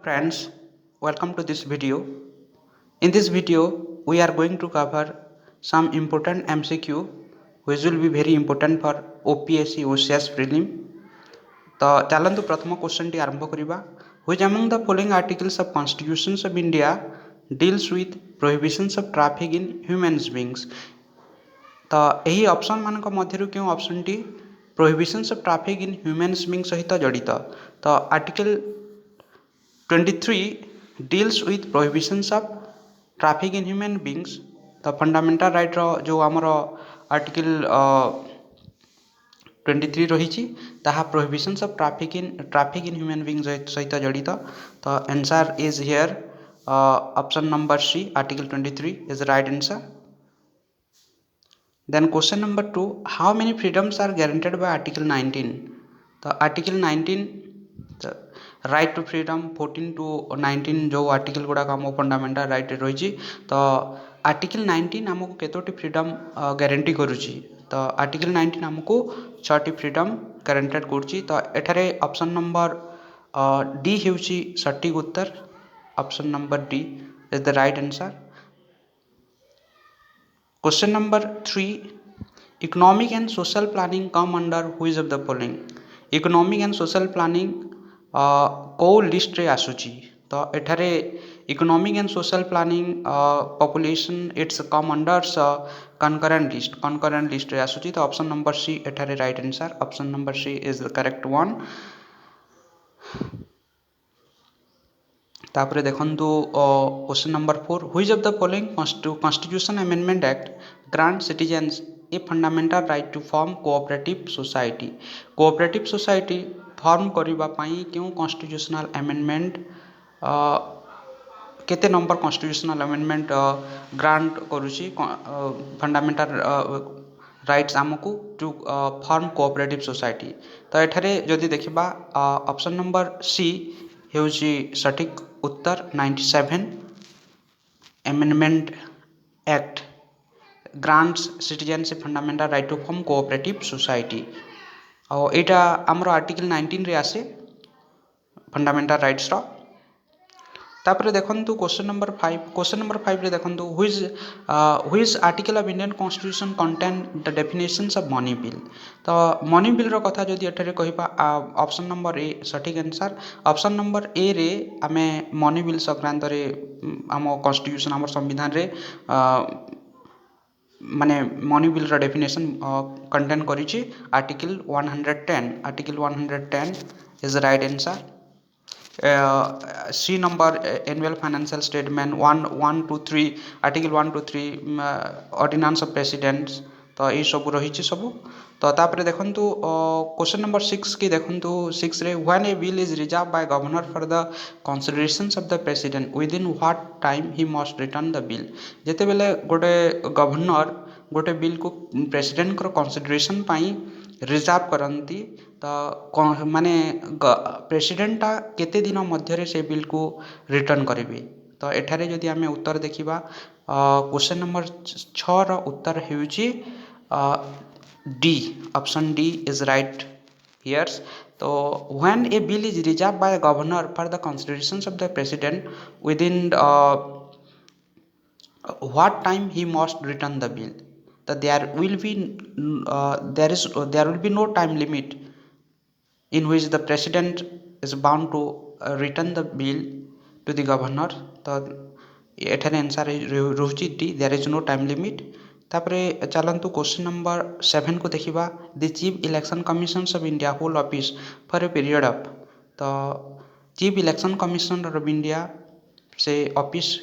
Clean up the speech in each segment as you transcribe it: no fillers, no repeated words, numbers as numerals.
Friends, welcome to this video. In this video, we are going to cover some important MCQ which will be very important for OPSC OCS prelim. तो चलନ୍ତୁ प्रथम question T आरंभ करिबा. Which among the following articles of Constitutions of India deals with prohibitions of traffic in human beings? तो यही option मानक मध्यरु क्यों option T prohibitions of traffic in humans being सहित जड़ित. तो article 23 deals with prohibitions of traffic in human beings. the fundamental right रो जो आमर आर्टिकल 23 रही ताहा prohibitions of traffic in human beings सहित जड़ित. तो answer is here option number C article 23 is the right answer. Then question number 2, how many freedoms are guaranteed by article 19? तो article 19 right to freedom 14 to 19 जो article गुड़ाक आम fundamental right रही. तो article 19 आमको केतोटी freedom guarantee करुच्ची. तो article 19 आमको 6टी freedom guaranteed करुच्ची. तो एठारे ऑप्शन नंबर डी हेउची सटीक उत्तर. Option number D is the right answer. Question number 3, economic and social planning come under which of the following? Economic and social planning को list रे आसुची. तो एठारे economic and social planning population it's come under concurrent list रे आसुची. तो option number C एठारे right answer. Option number C is the correct one. तापरे देखंतु question number 4, which of the following constitution amendment act grant citizens a fundamental right to form cooperative society? Cooperative society form करबा पई क्यों constitutional amendment केते number constitutional amendment grant करूची fundamental rights आमको to form cooperative society? तो एठारे जदि देखिबा ऑप्शन नंबर सी हेउची सटीक उत्तर. 97 amendment act grants citizens fundamental right to form cooperative society. और एटा आमर आर्टिकल 19 रे आसे फंडामेंटल राइट्स रो. तापरे देखंतु क्वेश्चन नंबर 5 रे देखंतु which article of Indian constitution contain the definitions of money bill? तो मनी बिल रो कथा जदि एठारे कहिबा ऑप्शन नंबर ए सटीक आंसर. ऑप्शन नंबर ए रे आमे मनी बिल संक्रांत रे आम कॉन्स्टिट्यूशन आम संविधान रे माने मनी बिल रो डेफिनेशन कंटेन करिछि article 110. Article 110 is the right answer. C number annual financial statement 1 to 3 article 1 to 3 ordinance of presidents. तो ये सब रही सबू. तो तापरे देखंतु क्वेश्चन नंबर 6 की देखंतु 6 रे when a bill is reserve by governor for the considerations of the president within what time he must return the bill? जेते बेले गोटे गवर्नर गोटे बिल को प्रेसिडेंट को कंसिडरेशन पाई रिजर्व करती. तो माने प्रेसिडेंटा केते दिन मध्य से बिल को रिटर्न करेंगे? तो एठारे जदि आमे उत्तर देखिबा क्वेश्चन नंबर 6 रो उत्तर हेउची D. Option D is right here. तो when a bill is reserve by governor for the considerations of the president within what time he must return the bill? that there will be no time limit in which the president is bound to return the bill to the governor. तो एठारे answer रहुची D. There is no time limit. तापरे चलंतु question number 7 को देखिबा the chief election commissioners of India hold office for a period of. तो chief election commissioner of India से office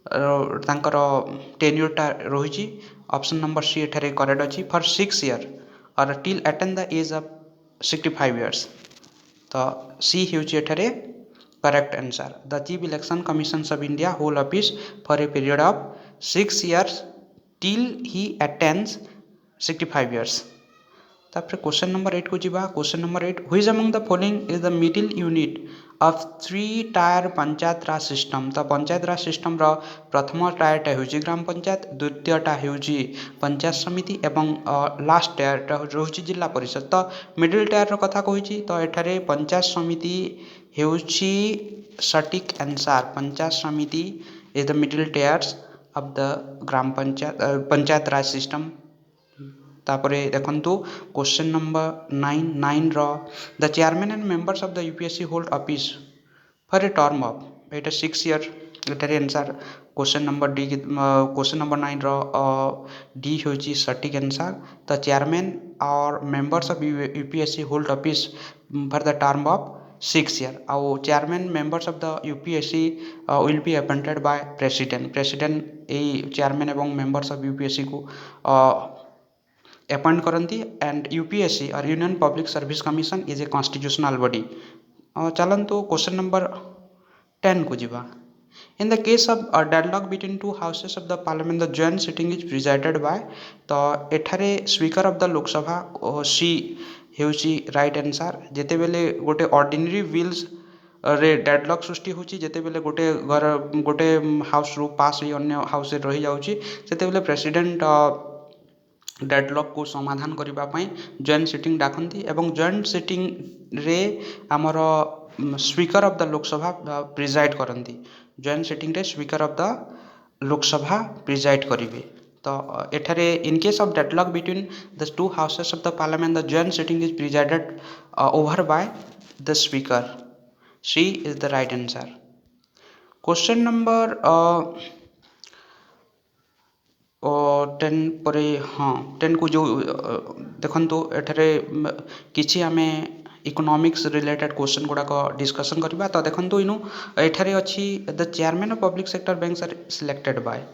तांकर टेन्योरटा रही. ऑप्शन नंबर सी एठारे करेक्ट अच्छी. फॉर 6 years और till attain the age of 65 years. तो सी हेउची एठारे correct answer. The chief election commission of India hold office for a period of 6 years till he attains 65 years. तापर question number 8 को जीवा. Question number 8, which among the following is the middle unit of 3 tier panchayat raj system? तो panchayat raj system रो प्रथम टायरटा होउची ग्राम पंचायत, द्वितीयटा होउची पंचायत समिति एवं last टायरटा होउची जिला परिषद. तो मिडिल टायर रो कथा कहिची. तो एठारे पंचायत समिति हेउची सटीक answer panchayat samiti is the middle tiers of the gram panchayat raj system. तापरे देखंतु क्वेश्चन नंबर 9 रो the chairman and members of the UPSC hold office for a term of एटा 6 ईयर। एटारे answer question number D question number 9 रो डी होची सटीक answer. The chairman और members of UPSC hold office for the term of 6 year. आउ chairman members of the UPSC will be appointed by president. President ए chairman एवं members of UPSC को appoint करती। And UPSC और union public service commission is a constitutional body. चलतु question number 10 को जीवा। In the case of deadlock between two houses of the parliament the joint sitting is presided by. तो एठारे speaker of the Lok Sabha C हेउची right answer. जेते बेले गोटे ordinary bills रे डेडलॉक सृष्टि होची, जेते बेले गोटे घर गोटे हाउस रु पास होई अन्य हाउस रे रही जाउची, सेते बेले प्रेसिडेंट डेडलॉक को समाधान करबा पई जॉइंट सिटिंग डाकंती। एवं जॉइंट सिटिंग रे आमर speaker of the Lok Sabha preside करती। जॉइंट सिटिंग रे speaker of the Lok Sabha preside करिवे। तो एठारे in case of deadlock between the two houses of the parliament the joint sitting is presided over by the speaker. C is the right answer. Question number 10 पर हाँ 10 को जो देखो एठारे किछि आमे इकोनॉमिक्स रिलेटेड क्वेश्चन गुड़ाक डिस्कसन करबा। तो देखो इनु एठारे अच्छी the chairman of public sector banks are selected by.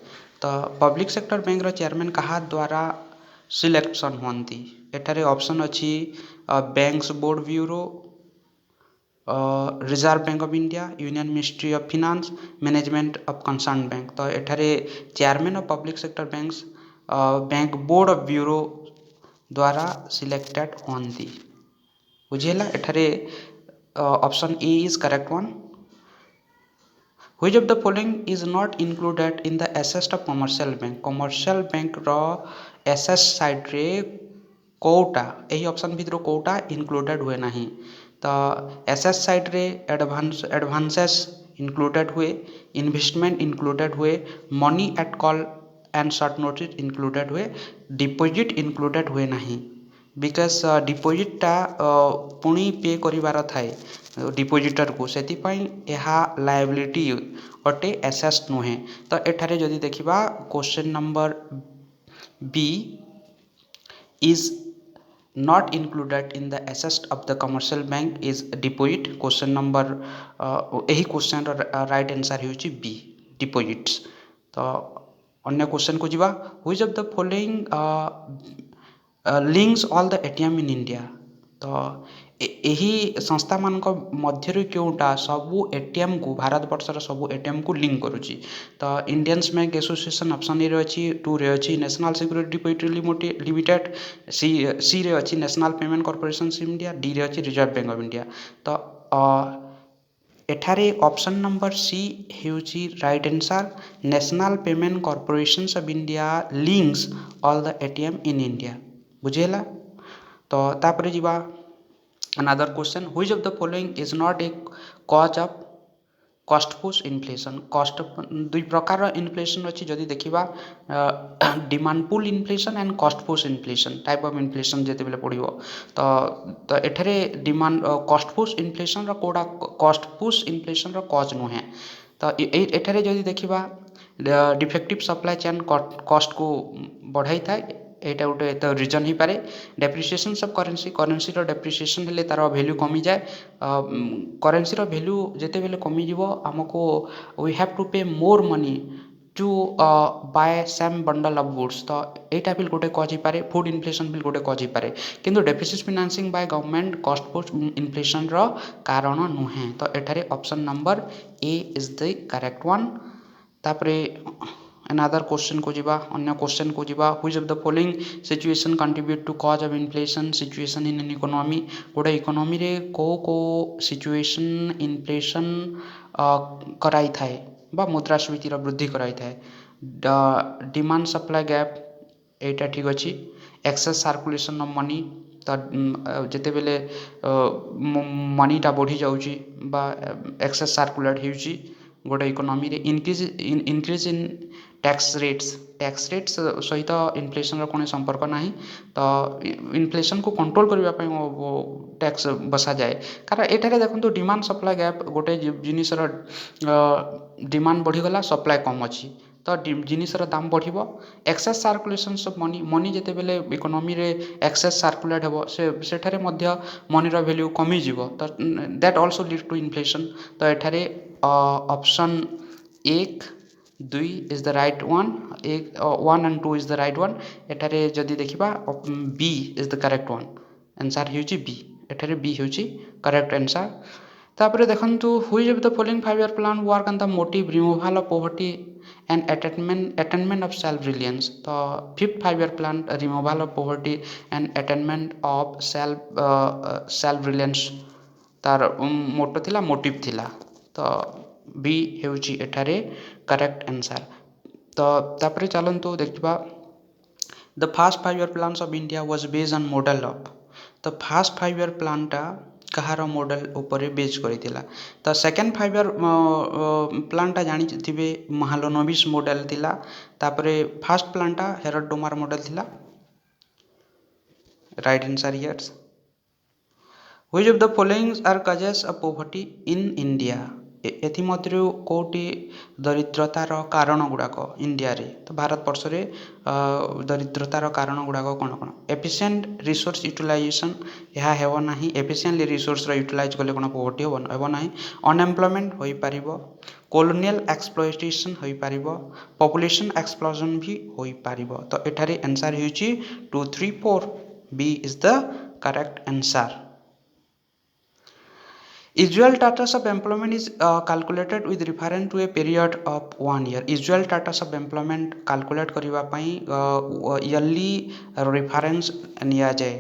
तो पब्लिक सेक्टर बैंक रो चेयरमैन कहा द्वारा सिलेक्शन होती। एठारे ऑप्शन अच्छी banks board bureau, reserve bank of India, union ministry of finance, management of concern bank. तो एठारे chairman of public sector banks bank board of bureau द्वारा सिलेक्टेड होती। बुझेला एठारे option A is correct one. Which of the following is not included in the asset of commercial bank. Commercial bank रो asset side रे कोटा यही option भितर Kota included हुए नहीं। तो एसेट साइड रे एडवांसेस इंक्लूडेड हुए, इन्वेस्टमेंट इंक्लूडेड हुए, money at call and short notice included हुए, डिपोजिट इंक्लूडेड हुए नहीं। बिकज डिपोजिटा पुणी पे करिवार थाए डिपोजिटर को, से लायबिलिटी अटे एसेट नुहे। तो एठारे जदि देखिबा question number B is not included in the assets of the commercial bank is deposit। Question number यही क्वेश्चन राइट आंसर होची बी डिपोजिट्स। तो अन्य क्वेश्चन को जीवा। Which of the following links all the ATM in India. तो यही संस्था मान मध्य क्योंटा सबू एटीएम को भारत वर्षर सबू एटीएम को लिंक करुच्ची। तो Indian bank association option A अच्छी, 2 रे अच्छी national security depository limited, C रे अच्छी national payment corporation of India, D रे अच्छी रिजर्व बैंक ऑफ इंडिया। तो एठारे ऑप्शन नंबर सी हेउची right answer. National payment corporation of India links all the ATM in India. बुझेला। तो तापरे जीवा another question. Which of the following is not a cause of cost push inflation. Cost दुई प्रकार inflation अच्छी, जदि देखा demand pull inflation and cost push inflation type of inflation जिते बेले पड़ो। तो एठारे डिमांड कॉस्ट पुश इन्फ्लेशन कोड़ा कॉस्ट पुश इन्फ्लेशन कॉज नुहे। तो एठारे जदि देखा डिफेक्टिव सप्लाई चेन कॉस्ट को बढ़ाई थाए, एटा गोटे तो रिजन ही पारे। Depreciation of currency, currency depreciation हेले तार वैल्यू कमी जाए। करेन्सी वैल्यू जिते बेले कमी जीवो हमको we have to pay more money to buy same bundle of goods. तो एटा भी गोटे कज ही पारे। फूड इन्फ्लेशन भी गोटे कज ही पारे, किंतु deficit financing by government cost push inflation कारण नुहे। तो एठारे option number A is the correct one. तापरे अनदर क्वेश्चन को जीवा, अन्य क्वेश्चन को जीवा। Which of the following situation contribute to cause of inflation. Situation in an economy, गोटे इकोनॉमी रे को सिचुएशन इन्फ्लेशन कराई थाए बा मुद्रास्फीति वृद्धि कराई थाए। डिमांड सप्लाई गैप एटा ठीक अच्छी। एक्सेस सर्कुलेशन ऑफ मनी, ତ ଯେତେବେଲେ ମନିଟା ବଢ଼ି ଯାଉଛି ବା ଏକ୍ସେସ୍ ସାର୍କୁଲେଟ୍ ହେଉଛି ଗୋଟେ ଇକୋନୋମିରେ ଇନକ୍ରିଜ୍ ଇନ୍ ଟ୍ୟାକ୍ସ ରେଟ୍ସ ସହିତ ଇନଫ୍ଲେସନ୍ର କୌଣସି ସମ୍ପର୍କ ନାହିଁ। ତ ଇନଫ୍ଲେସନ୍କୁ କଣ୍ଟ୍ରୋଲ୍ କରିବା ପାଇଁ ଟ୍ୟାକ୍ସ ବସାଯାଏ। କାରଣ ଏଠାରେ ଦେଖନ୍ତୁ ଡିମାଣ୍ଡ ସପ୍ଲାଏ ଗ୍ୟାପ୍, ଗୋଟେ ଜିନିଷର ଡିମାଣ୍ଡ ବଢ଼ିଗଲା, ସପ୍ଲାଏ କମ୍ ଅଛି, ତ ଜିନିଷର ଦାମ ବଢ଼ିବ। ଏକ୍ସେସ୍ ସାର୍କୁଲେସନ୍ସ ଅଫ୍ ମନି ଯେତେବେଲେ ଇକୋନୋମିରେ ଏକ୍ସେସ୍ ସାର୍କୁଲେଟ୍ ହେବ, ସେଠାରେ ମଧ୍ୟ ମନିର ଭ୍ୟାଲ୍ୟୁ କମିଯିବ। ତ that also lead two inflation. ତ ଏଠାରେ option 1 2 is the right one, 1 and 2 is the right one. ଏଠାରେ ଯଦି ଦେଖିବା B is the correct one. Answer ହେଉଛି B। ଏଠାରେ B ହେଉଛି କରେକ୍ଟ ଆନ୍ସର୍। ତାପରେ ଦେଖନ୍ତୁ, which of the following 5-year plan work on the motive removal of poverty and attainment of self reliance। ତ 5th 5-year plan removal of poverty and attainment of self reliance ତାର motto ଥିଲା, motive ଥିଲା। ତ B ହେଉଛି ଏଠାରେ correct answer. ତ ତାପରେ ଚାଲନ୍ତୁ ଦେଖିବା, ଦ first 5-year plans of India was based on model of। ତ ଫାର୍ଷ୍ଟ 5-year ପ୍ଲାନ୍ଟା କାହାର ମଡ଼େଲ ଉପରେ ବେଜ୍ କରିଥିଲା? ତ ସେକେଣ୍ଡ 5-year ପ୍ଲାନ୍ଟା ଜାଣିଥିବେ ମହାଲନୋବିସ୍ ମଡ଼େଲ ଥିଲା। ତାପରେ ଫାର୍ଷ୍ଟ ପ୍ଲାନ୍ଟା ହେରଲ୍ଡ ଡୋମାର ମଡ଼େଲ ଥିଲା। Right answer here's. Which of the following are causes of poverty in India? ଏଥିମଧ୍ୟରୁ କେଉଁଟି ଦରିଦ୍ରତାର କାରଣ ଗୁଡ଼ାକ ଇଣ୍ଡିଆରେ, ତ ଭାରତବର୍ଷରେ ଦରିଦ୍ରତାର କାରଣ ଗୁଡ଼ାକ କ'ଣ କ'ଣ? ଏଫିସିଏଣ୍ଟ ରିସୋର୍ସ ୟୁଟିଲାଇଜେସନ୍, ଏହା ହେବ ନାହିଁ। ଏଫିସିଏଣ୍ଟଲି ରିସୋର୍ସର ୟୁଟିଲାଇଜ୍ କଲେ କ'ଣ ପୋଭର୍ଟି ହେବ ନାହିଁ। ଅନଏମ୍ପ୍ଲୟମେଣ୍ଟ ହୋଇପାରିବ, କୋଲୋନିଆଲ୍ ଏକ୍ସପ୍ଲୋଇଟେସନ୍ ହୋଇପାରିବ, ପପୁଲେସନ୍ ଏକ୍ସପ୍ଲୋଜନ୍ ବି ହୋଇପାରିବ। ତ ଏଠାରେ ଆନ୍ସର୍ ହେଉଛି 2 3 4। B is the correct answer. Usual status of employment is calculated with reference to a period of 1 year। usual status of employment calculate କରିବା ପାଇଁ yearly reference ନିଆଯାଏ।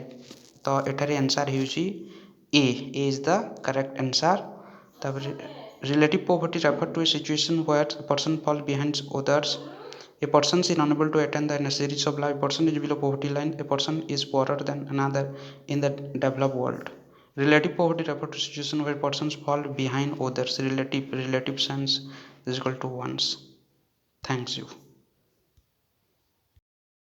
ତ ଏଠାରେ ଆନ୍ସର୍ ହେଉଛି A is the correct answer। ତାପରେ relative poverty refer to a situation where a person falls behind others, a person is unable to attain the necessities of life, a person is below poverty line, a person is poorer than another in the developed world। Relative poverty refer to situation where persons fall behind others। relative sense is equal to ones। Thanks you।